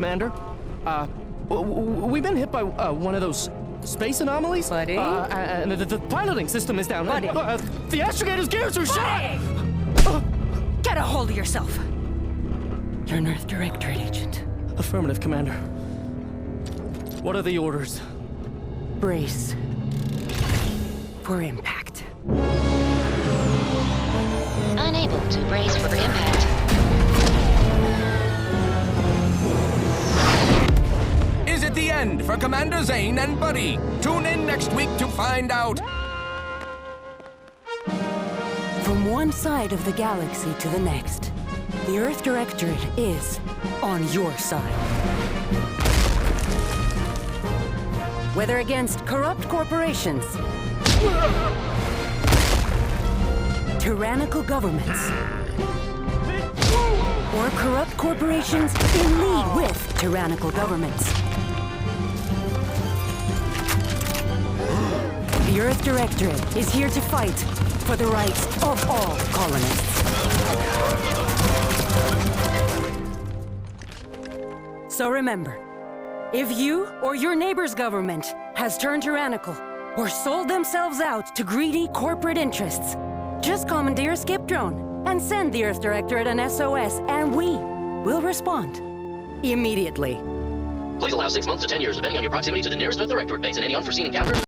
Commander. We've been hit by one of those space anomalies. Buddy? And the piloting system is down. Buddy? The astrogator's gears are shot! Get a hold of yourself! You're an Earth Directorate agent. Affirmative, Commander. What are the orders? Brace for impact. Unable to brace for impact. Is it the end for Commander Zane and Buddy? Tune in next week to find out. From one side of the galaxy to the next, the Earth Directorate is on your side. Whether against corrupt corporations, tyrannical governments, or corrupt corporations in league with tyrannical governments, the Earth Directorate is here to fight for the rights of all colonists. So remember, if you or your neighbor's government has turned tyrannical or sold themselves out to greedy corporate interests, just commandeer a skip drone and send the Earth Directorate an SOS, and we will respond immediately. Please allow 6 months to 10 years, depending on your proximity to the nearest Earth Directorate base and any unforeseen encounters.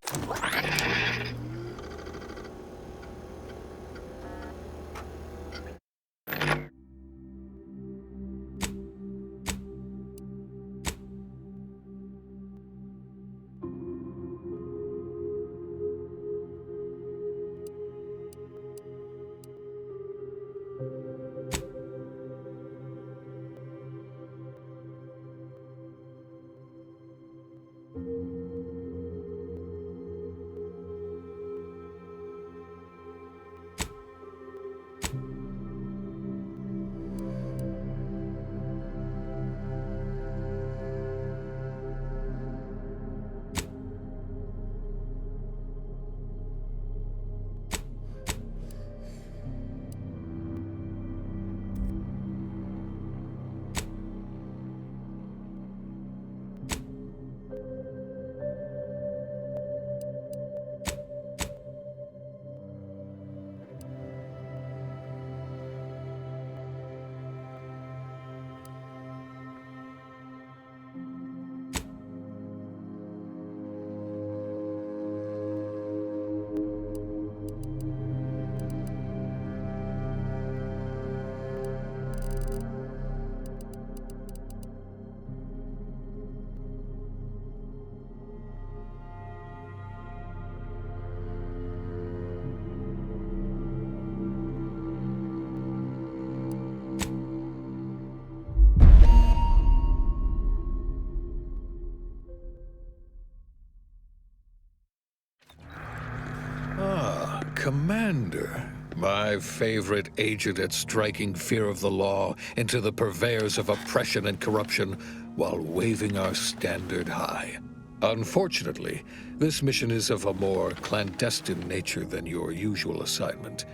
Commander, my favorite agent at striking fear of the law into the purveyors of oppression and corruption while waving our standard high. Unfortunately, this mission is of a more clandestine nature than your usual assignment,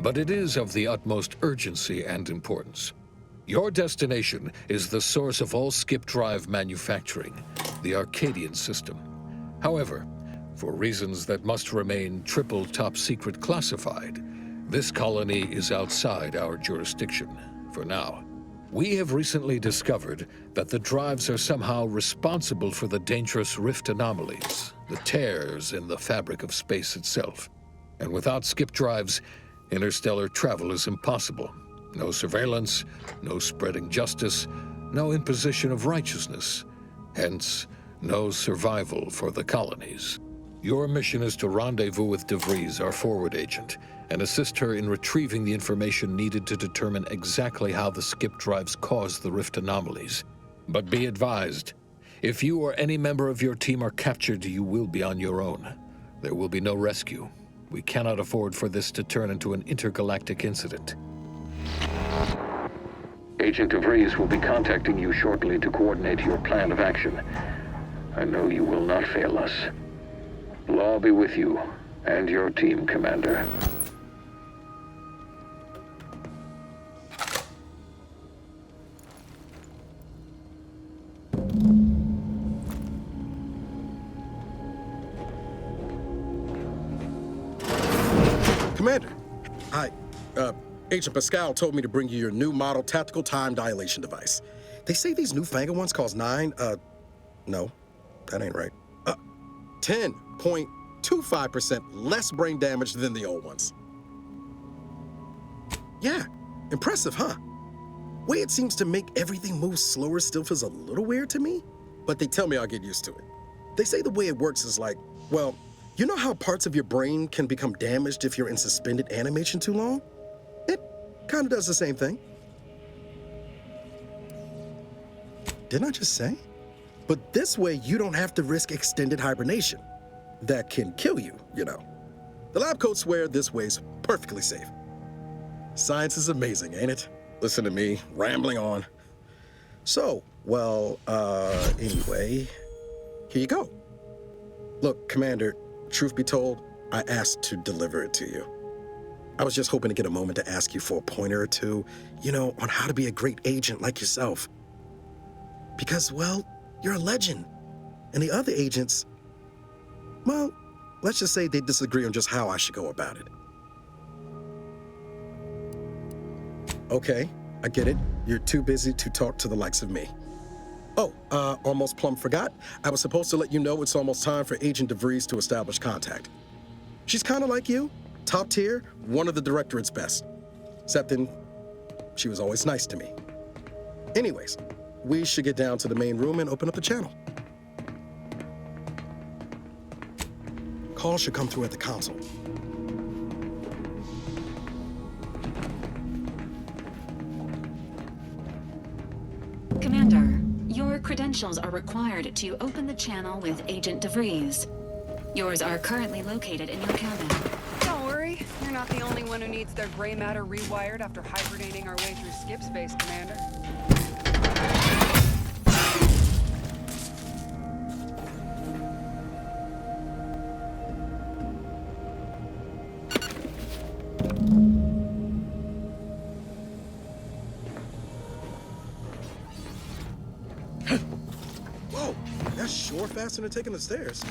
but it is of the utmost urgency and importance. Your destination is the source of all skip drive manufacturing, the Arcadian system. However, for reasons that must remain triple top secret classified, this colony is outside our jurisdiction for now. We have recently discovered that the drives are somehow responsible for the dangerous rift anomalies, the tears in the fabric of space itself. And without skip drives, interstellar travel is impossible. No surveillance, no spreading justice, no imposition of righteousness. Hence, no survival for the colonies. Your mission is to rendezvous with DeVries, our forward agent, and assist her in retrieving the information needed to determine exactly how the skip drives caused the rift anomalies. But be advised, if you or any member of your team are captured, you will be on your own. There will be no rescue. We cannot afford for this to turn into an intergalactic incident. Agent DeVries will be contacting you shortly to coordinate your plan of action. I know you will not fail us. Law be with you and your team, Commander. Commander, Agent Pascal told me to bring you your new model tactical time dilation device. They say these newfangled ones cause no, that ain't right. 10.25% less brain damage than the old ones. Yeah, impressive, huh? Way it seems to make everything move slower still feels a little weird to me, but they tell me I'll get used to it. They say the way it works is like, well, you know how parts of your brain can become damaged if you're in suspended animation too long? It kind of does the same thing. Didn't I just say? But this way, you don't have to risk extended hibernation. That can kill you, you know. The lab coats swear this way's perfectly safe. Science is amazing, ain't it? Listen to me, rambling on. So, well, anyway, here you go. Look, Commander, truth be told, I asked to deliver it to you. I was just hoping to get a moment to ask you for a pointer or two, you know, on how to be a great agent like yourself. Because, well, you're a legend. And the other agents, well, let's just say they disagree on just how I should go about it. Okay, I get it. You're too busy to talk to the likes of me. Oh, almost plumb forgot. I was supposed to let you know it's almost time for Agent DeVries to establish contact. She's kind of like you, top tier, one of the Directorate's best. Except then, she was always nice to me. Anyways, we should get down to the main room and open up the channel. Call should come through at the console. Commander, your credentials are required to open the channel with Agent DeVries. Yours are currently located in your cabin. Don't worry, you're not the only one who needs their gray matter rewired after hibernating our way through skip space, Commander. Whoa, that's sure faster than taking the stairs.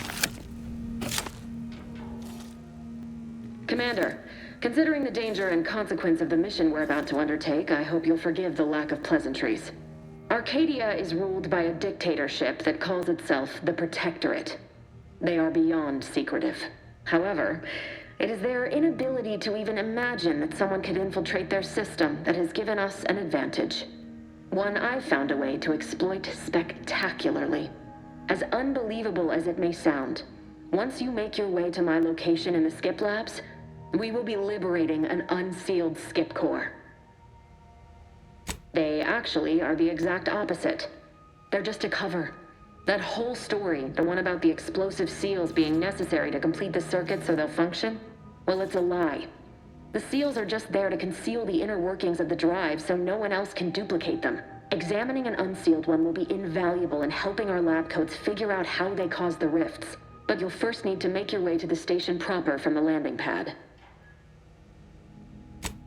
Commander, considering the danger and consequence of the mission we're about to undertake, I hope you'll forgive the lack of pleasantries. Arcadia is ruled by a dictatorship that calls itself the Protectorate. They are beyond secretive. However, it is their inability to even imagine that someone could infiltrate their system that has given us an advantage. One I've found a way to exploit spectacularly. As unbelievable as it may sound, once you make your way to my location in the skip labs, we will be liberating an unsealed skip core. They actually are the exact opposite. They're just a cover. That whole story, the one about the explosive seals being necessary to complete the circuit so they'll function, well, it's a lie. The seals are just there to conceal the inner workings of the drive so no one else can duplicate them. Examining an unsealed one will be invaluable in helping our lab coats figure out how they cause the rifts. But you'll first need to make your way to the station proper from the landing pad.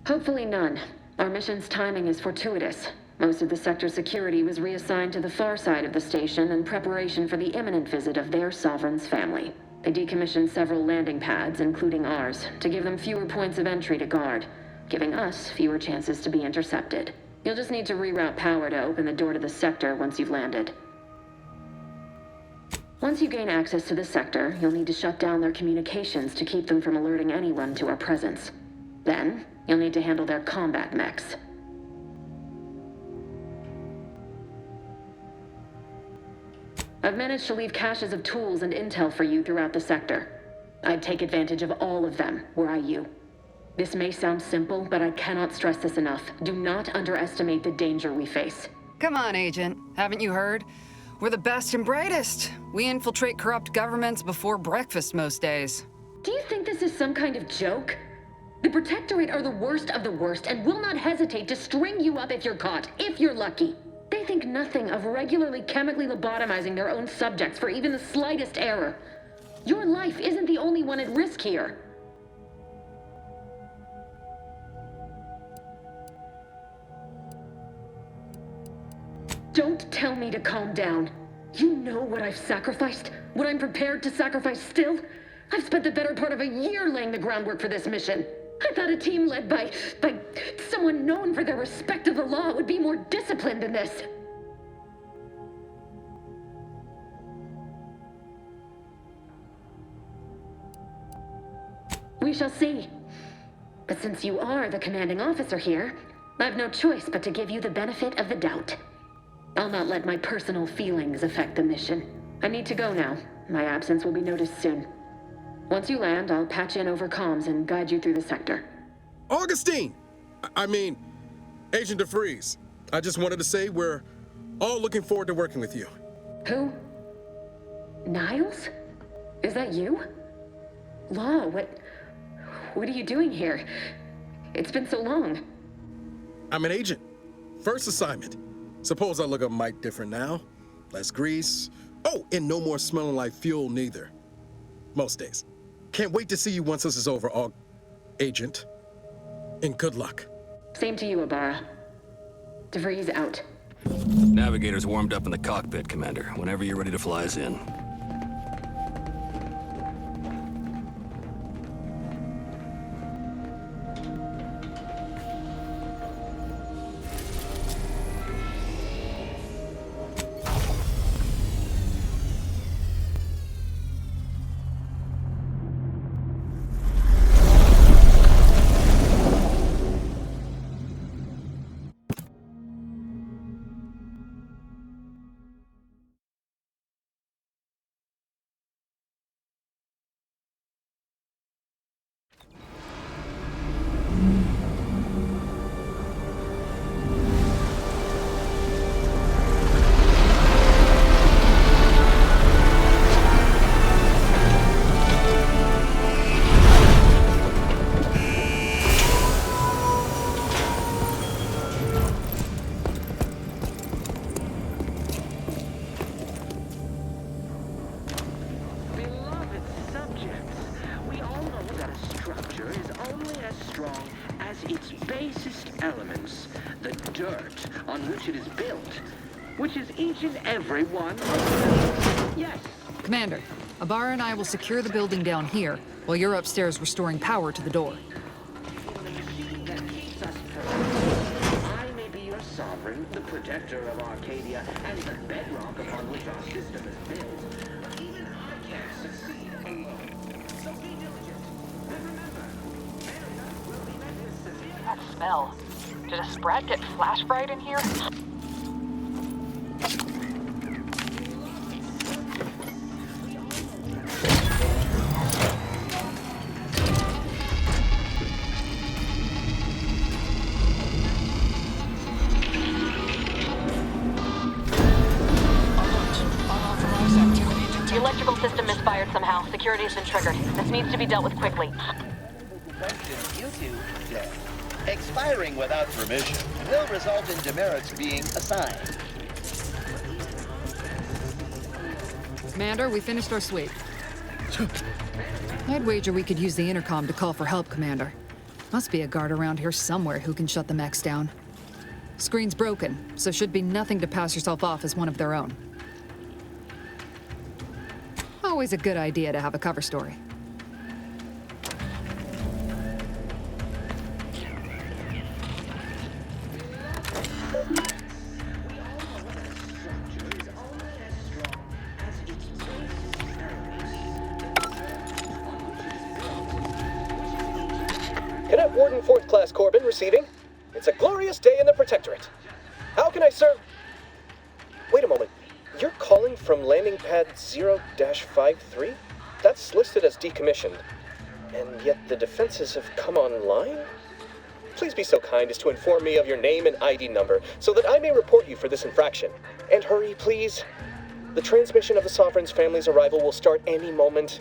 Hopefully none. Our mission's timing is fortuitous. Most of the sector security was reassigned to the far side of the station in preparation for the imminent visit of their sovereign's family. They decommissioned several landing pads, including ours, to give them fewer points of entry to guard, giving us fewer chances to be intercepted. You'll just need to reroute power to open the door to the sector once you've landed. Once you gain access to the sector, you'll need to shut down their communications to keep them from alerting anyone to our presence. Then, you'll need to handle their combat mechs. I've managed to leave caches of tools and intel for you throughout the sector. I'd take advantage of all of them, were I you. This may sound simple, but I cannot stress this enough. Do not underestimate the danger we face. Come on, Agent. Haven't you heard? We're the best and brightest. We infiltrate corrupt governments before breakfast most days. Do you think this is some kind of joke? The Protectorate are the worst of the worst and will not hesitate to string you up if you're caught, if you're lucky. They think nothing of regularly chemically lobotomizing their own subjects for even the slightest error. Your life isn't the only one at risk here. Don't tell me to calm down. You know what I've sacrificed? What I'm prepared to sacrifice still? I've spent the better part of a year laying the groundwork for this mission. I thought a team led by someone known for their respect of the law would be more disciplined than this. We shall see. But since you are the commanding officer here, I've no choice but to give you the benefit of the doubt. I'll not let my personal feelings affect the mission. I need to go now. My absence will be noticed soon. Once you land, I'll patch in over comms and guide you through the sector. Augustine! Agent DeVries. I just wanted to say we're all looking forward to working with you. Who? Niles? Is that you? Law, what are you doing here? It's been so long. I'm an agent. First assignment. Suppose I look a mite different now. Less grease. Oh, and no more smelling like fuel neither. Most days. Can't wait to see you once this is over, Agent. And good luck. Same to you, Ibarra. DeVries out. Navigator's warmed up in the cockpit, Commander. Whenever you're ready to fly us in. Yes. Commander, Ibarra and I will secure the building down here, while you're upstairs restoring power to the door. I may be your sovereign, the protector of Arcadia, and the bedrock upon which our system is built. But even I can't succeed alone. So be diligent. And remember, failure will be met with severe... That smell. Did a Sprat get flash fried in here? The electrical system misfired somehow. Security has been triggered. This needs to be dealt with quickly. Expiring without permission will result in demerits being assigned. Commander, we finished our sweep. I'd wager we could use the intercom to call for help, Commander. Must be a guard around here somewhere who can shut the mechs down. Screen's broken, so should be nothing to pass yourself off as one of their own. Always a good idea to have a cover story. Cadet Warden 4th Class Corbin receiving. It's a glorious day in the Protectorate. How can I serve? Wait a moment. You're calling from landing pad 0-53? That's listed as decommissioned. And yet the defenses have come online? Please be so kind as to inform me of your name and ID number so that I may report you for this infraction. And hurry, please. The transmission of the Sovereign's family's arrival will start any moment.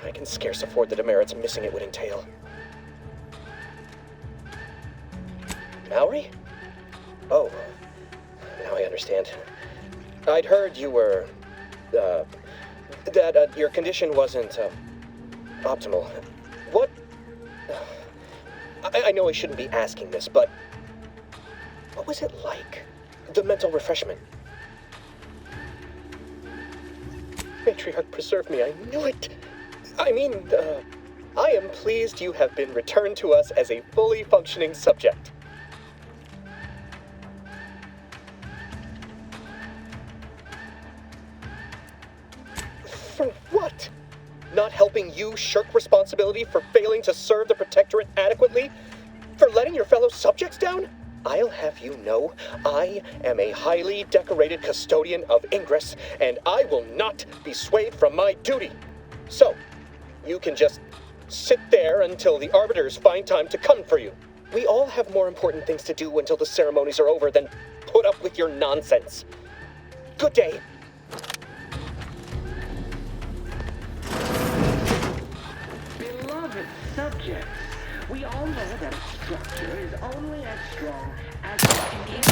I can scarce afford the demerits missing it would entail. Maori? Oh, now I understand. I'd heard you were, that your condition wasn't, optimal. What? I know I shouldn't be asking this, but what was it like? The mental refreshment? Matriarch preserve me, I knew it. I mean, I am pleased you have been returned to us as a fully functioning subject. For what? Not helping you shirk responsibility for failing to serve the Protectorate adequately? For letting your fellow subjects down? I'll have you know, I am a highly decorated custodian of Ingress, and I will not be swayed from my duty. So, you can just sit there until the Arbiters find time to come for you. We all have more important things to do until the ceremonies are over than put up with your nonsense. Good day. Beloved subjects, we all know that a structure is only as strong as its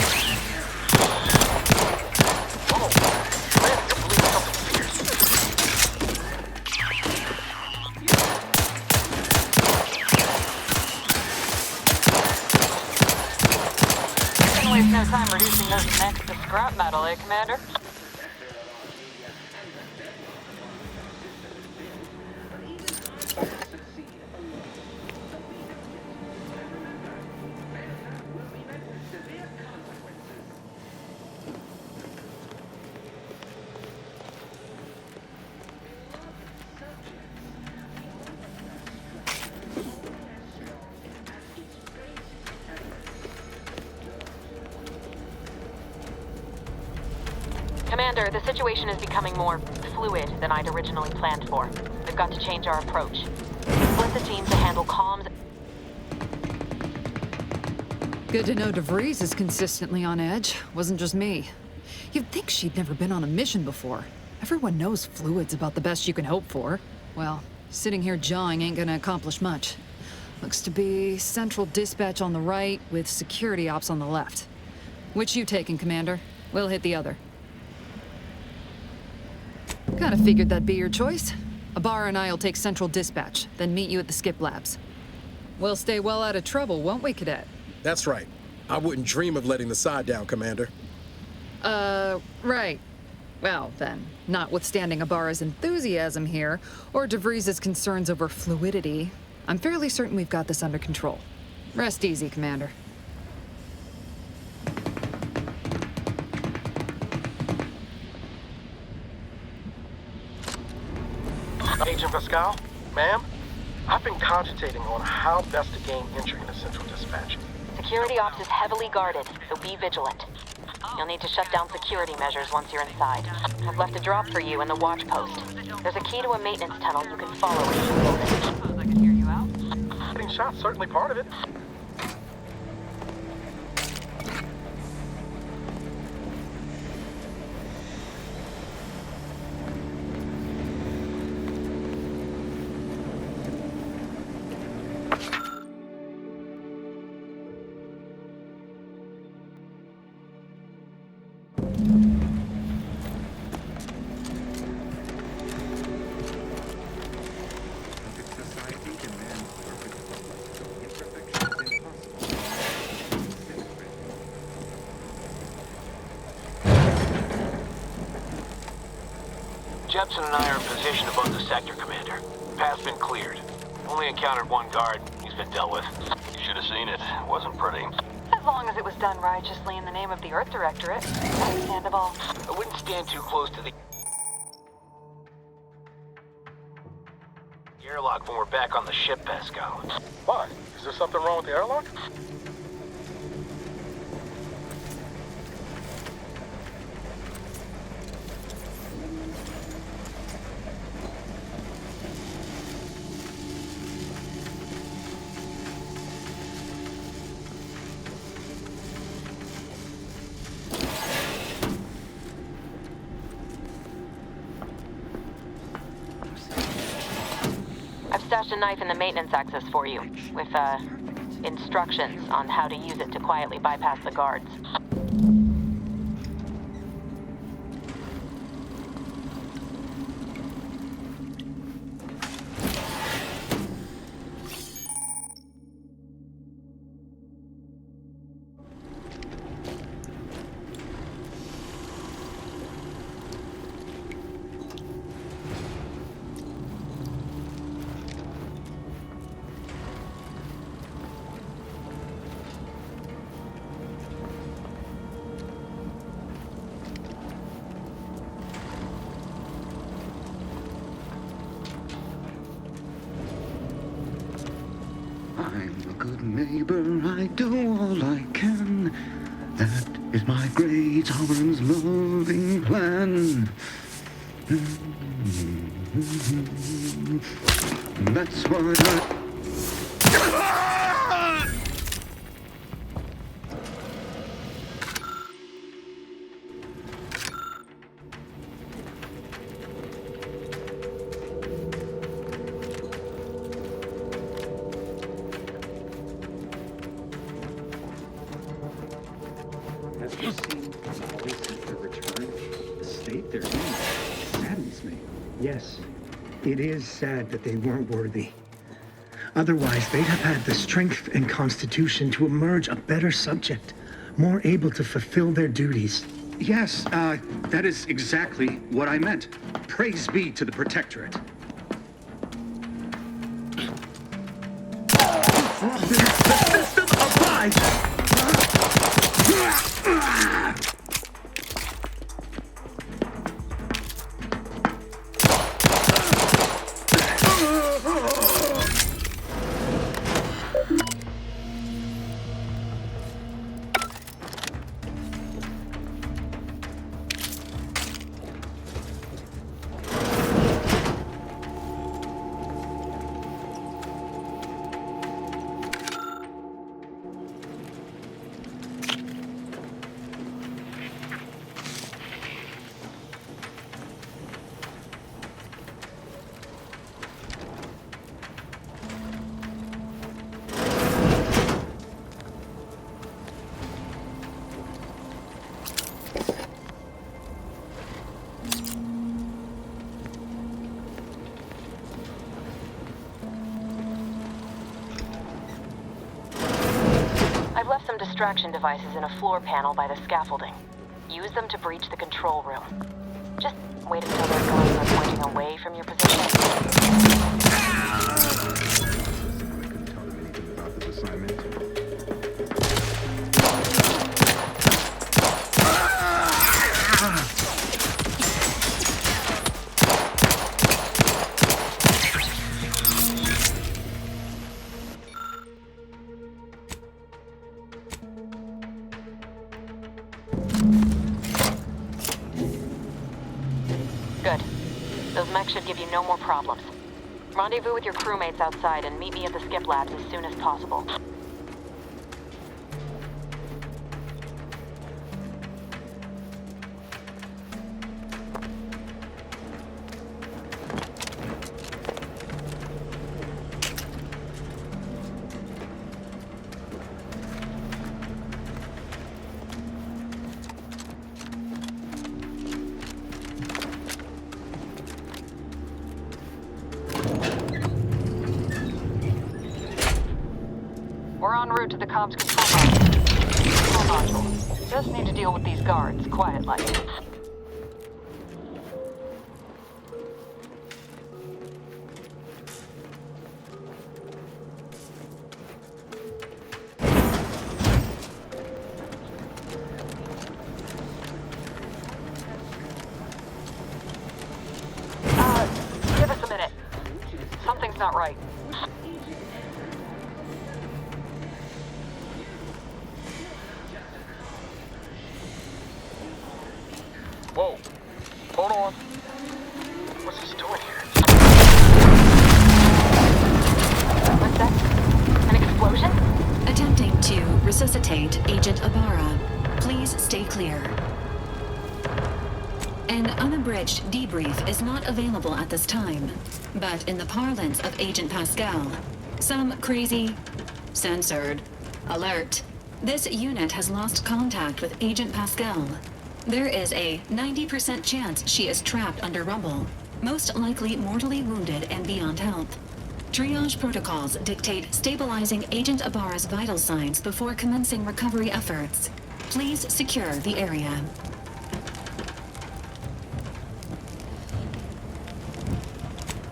Can waste no time reducing those necks to scrap metal, eh, Commander? Commander, the situation is becoming more fluid than I'd originally planned for. We've got to change our approach. Split the team to handle comms. Good to know DeVries is consistently on edge. Wasn't just me. You'd think she'd never been on a mission before. Everyone knows fluid's about the best you can hope for. Well, sitting here jawing ain't gonna accomplish much. Looks to be central dispatch on the right with security ops on the left. Which you taking, Commander? We'll hit the other. Kinda figured that'd be your choice. Abar and I'll take central dispatch, then meet you at the skip labs. We'll stay well out of trouble, won't we, Cadet? That's right. I wouldn't dream of letting the side down, Commander. Right. Well, then, notwithstanding Abar's enthusiasm here, or DeVries' concerns over fluidity, I'm fairly certain we've got this under control. Rest easy, Commander. Agent Pascal, ma'am, I've been cogitating on how best to gain entry into Central Dispatch. Security ops is heavily guarded, so be vigilant. You'll need to shut down security measures once you're inside. I've left a drop for you in the watch post. There's a key to a maintenance tunnel you can follow in the building. Suppose I could hear you out? Getting shot, certainly part of it. Jepson and I are in position above the sector, Commander. Path's been cleared. Only encountered one guard. He's been dealt with. You should have seen it. Wasn't pretty. As long as it was done righteously in the name of the Earth Directorate. Understandable. I wouldn't stand too close to the airlock when we're back on the ship, Pascal. Why? Is there something wrong with the airlock? I've stashed a knife in the maintenance access for you, with, instructions on how to use it to quietly bypass the guards. I'm a good neighbor, I do all I can. That is my great sovereign's loving plan. That's what I... Have you seen always have to return? The state they're in saddens me. Yes, it is sad that they weren't worthy. Otherwise, they'd have had the strength and constitution to emerge a better subject, more able to fulfill their duties. Yes, that is exactly what I meant. Praise be to the Protectorate. The system abides! Some distraction devices in a floor panel by the scaffolding. Use them to breach the control room. Just wait until their guns are pointing away from your position. I couldn't tell them anything about this assignment. Good. Those mechs should give you no more problems. Rendezvous with your crewmates outside and meet me at the skip labs as soon as possible. We're en route to the comms control module. Just need to deal with these guards, quiet-like. Give us a minute. Something's not right. Whoa. Hold on. What's he doing here? What's that? An explosion? Attempting to resuscitate Agent Ibarra. Please stay clear. An unabridged debrief is not available at this time, but in the parlance of Agent Pascal, some crazy, censored, alert. This unit has lost contact with Agent Pascal. There is a 90% chance she is trapped under rubble, most likely mortally wounded and beyond help. Triage protocols dictate stabilizing Agent Ibarra's vital signs before commencing recovery efforts. Please secure the area.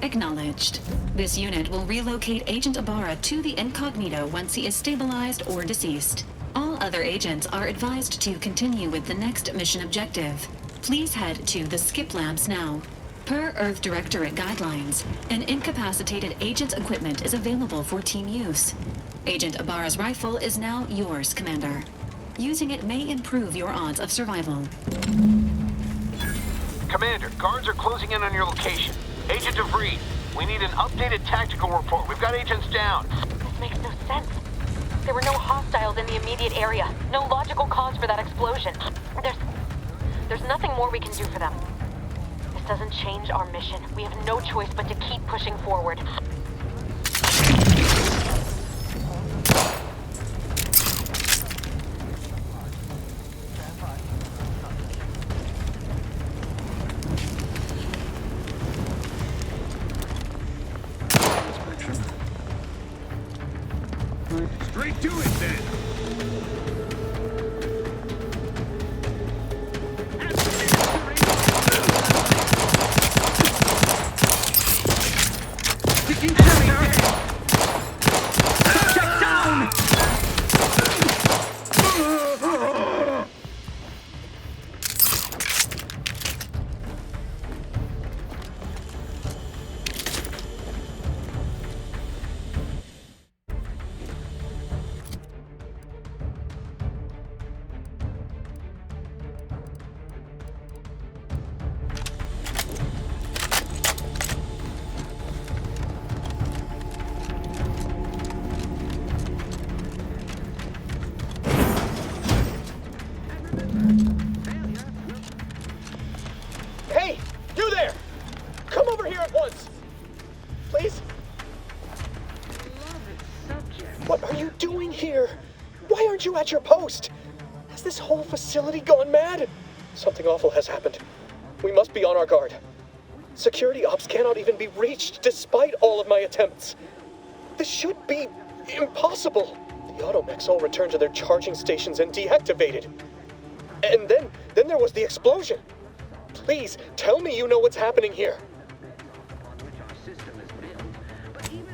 Acknowledged. This unit will relocate Agent Ibarra to the incognito once he is stabilized or deceased. All other agents are advised to continue with the next mission objective. Please head to the skip labs now. Per Earth Directorate guidelines, an incapacitated agent's equipment is available for team use. Agent Ibarra's rifle is now yours, Commander. Using it may improve your odds of survival. Commander, guards are closing in on your location. Agent DeVries, we need an updated tactical report. We've got agents down. This makes no sense. There were no hostiles in the immediate area. No logical cause for that explosion. There's nothing more we can do for them. This doesn't change our mission. We have no choice but to keep pushing forward. Straight to it, then. Subject down! Hey! You there! Come over here at once! Please? What are you doing here? Why aren't you at your post? Has this whole facility gone mad? Something awful has happened. We must be on our guard. Security ops cannot even be reached despite all of my attempts. This should be impossible. The automechs all returned to their charging stations and deactivated. And then there was the explosion. Please, tell me you know what's happening here.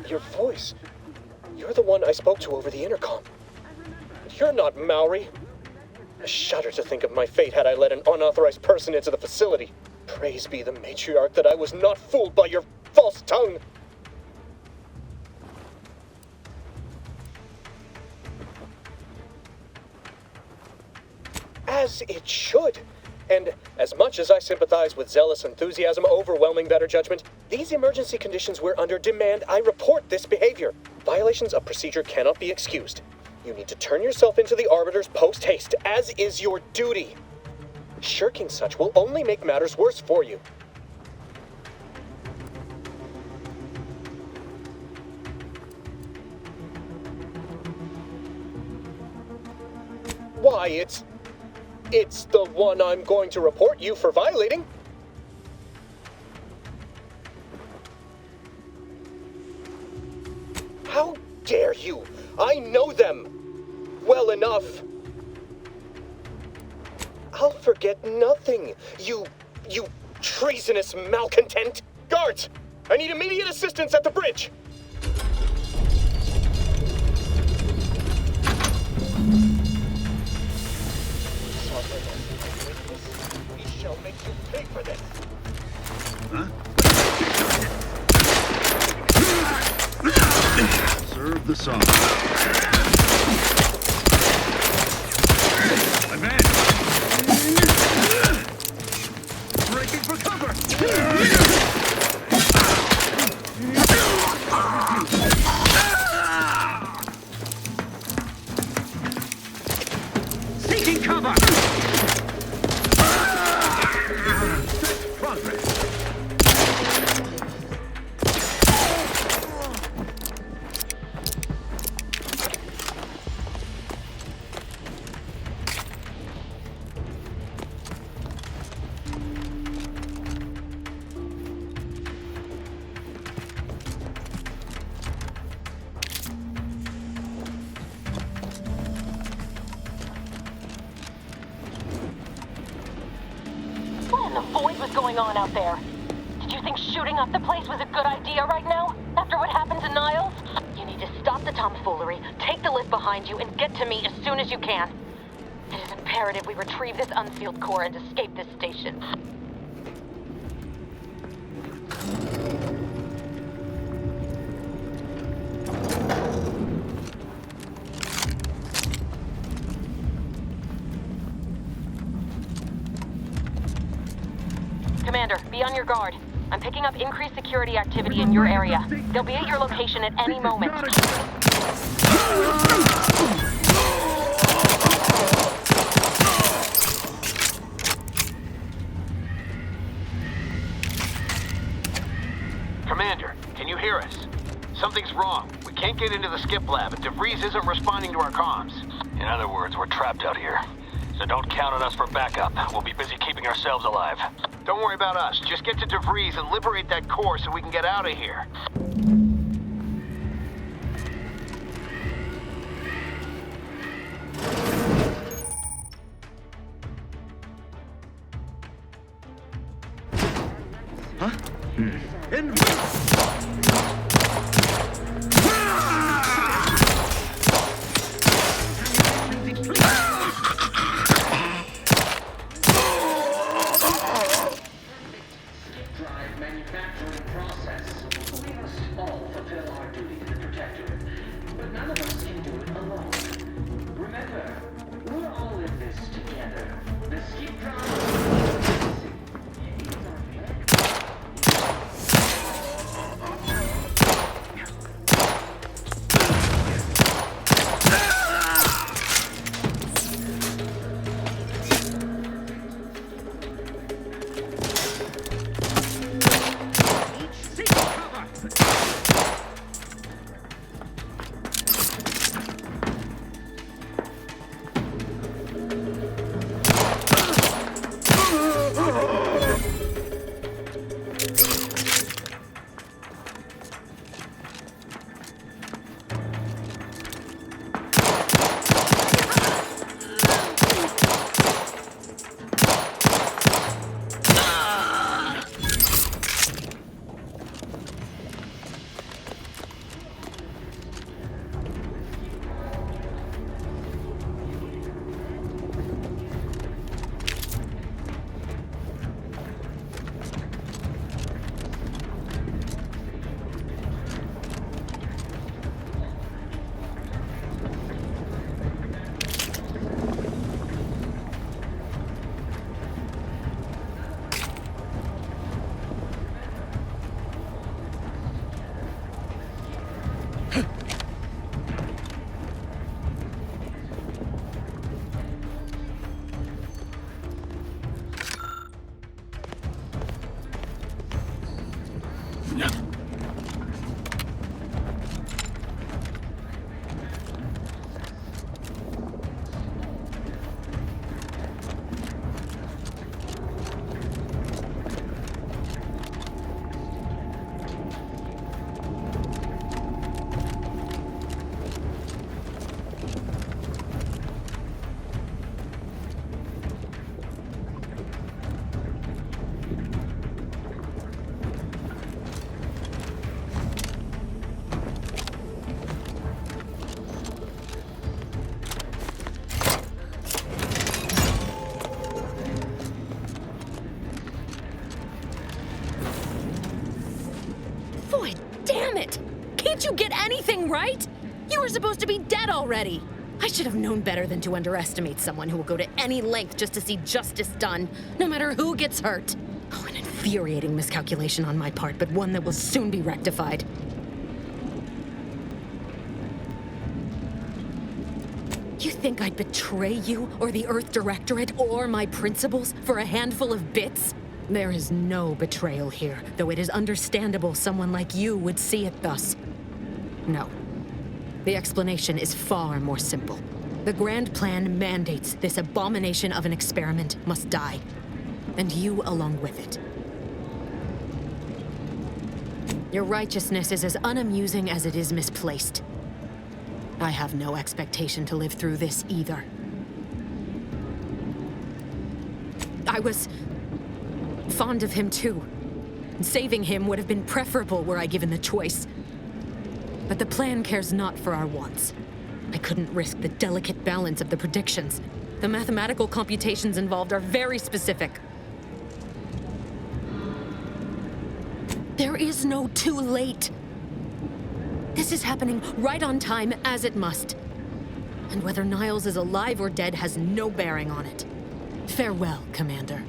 Your voice. You're the one I spoke to over the intercom. You're not Maori. I shudder to think of my fate had I let an unauthorized person into the facility. Praise be the matriarch that I was not fooled by your false tongue. As it should. And as much as I sympathize with zealous enthusiasm overwhelming better judgment, these emergency conditions we're under demand I report this behavior. Violations of procedure cannot be excused. You need to turn yourself into the Arbiters post-haste, as is your duty. Shirking such will only make matters worse for you. Why, it's the one I'm going to report you for violating. How dare you? I know them well enough. I'll forget nothing, you treasonous malcontent. Guards, I need immediate assistance at the bridge. We shall make you pay for this. Huh? Serve the song. Advance! Breaking for cover! Seeking cover! Progress! What in the void was going on out there? Did you think shooting up the place was a good idea right now? After what happened to Niles? You need to stop the tomfoolery, take the lift behind you, and get to me as soon as you can. It is imperative we retrieve this unsealed core and escape this station. Be on your guard. I'm picking up increased security activity in your area. They'll be at your location at any moment. Commander, can you hear us? Something's wrong. We can't get into the skip lab, and DeVries isn't responding to our comms. In other words, we're trapped out here. So don't count on us for backup. We'll be busy keeping ourselves alive. Don't worry about us. Just get to DeVries and liberate that core so we can get out of here. Can't you get anything right? You were supposed to be dead already. I should have known better than to underestimate someone who will go to any length just to see justice done, no matter who gets hurt. Oh, an infuriating miscalculation on my part, but one that will soon be rectified. You think I'd betray you, or the Earth Directorate, or my principals for a handful of bits? There is no betrayal here, though it is understandable someone like you would see it thus. No. The explanation is far more simple. The grand plan mandates this abomination of an experiment must die, and you along with it. Your righteousness is as unamusing as it is misplaced. I have no expectation to live through this either. I was fond of him too. Saving him would have been preferable were I given the choice. But the plan cares not for our wants. I couldn't risk the delicate balance of the predictions. The mathematical computations involved are very specific. There is no too late. This is happening right on time, as it must. And whether Niles is alive or dead has no bearing on it. Farewell, Commander.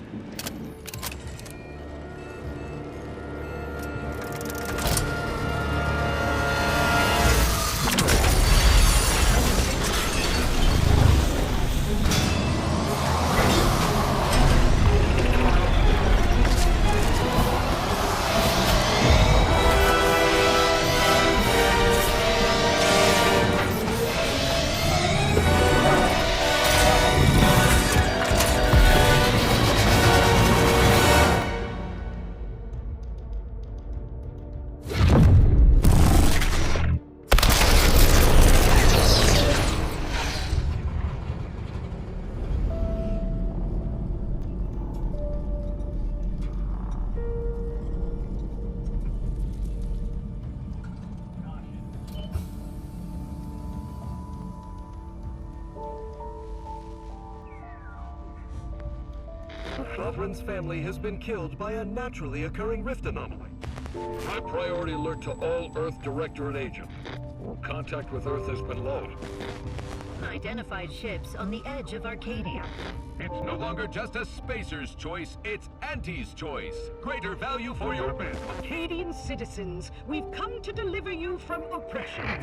Sovereign's family has been killed by a naturally occurring rift anomaly. High priority alert to all Earth Directorate agents. Contact with Earth has been low. Identified ships on the edge of Arcadia. It's no longer just a spacer's choice, it's Auntie's choice. Greater value for your bid. Arcadian citizens, we've come to deliver you from oppression.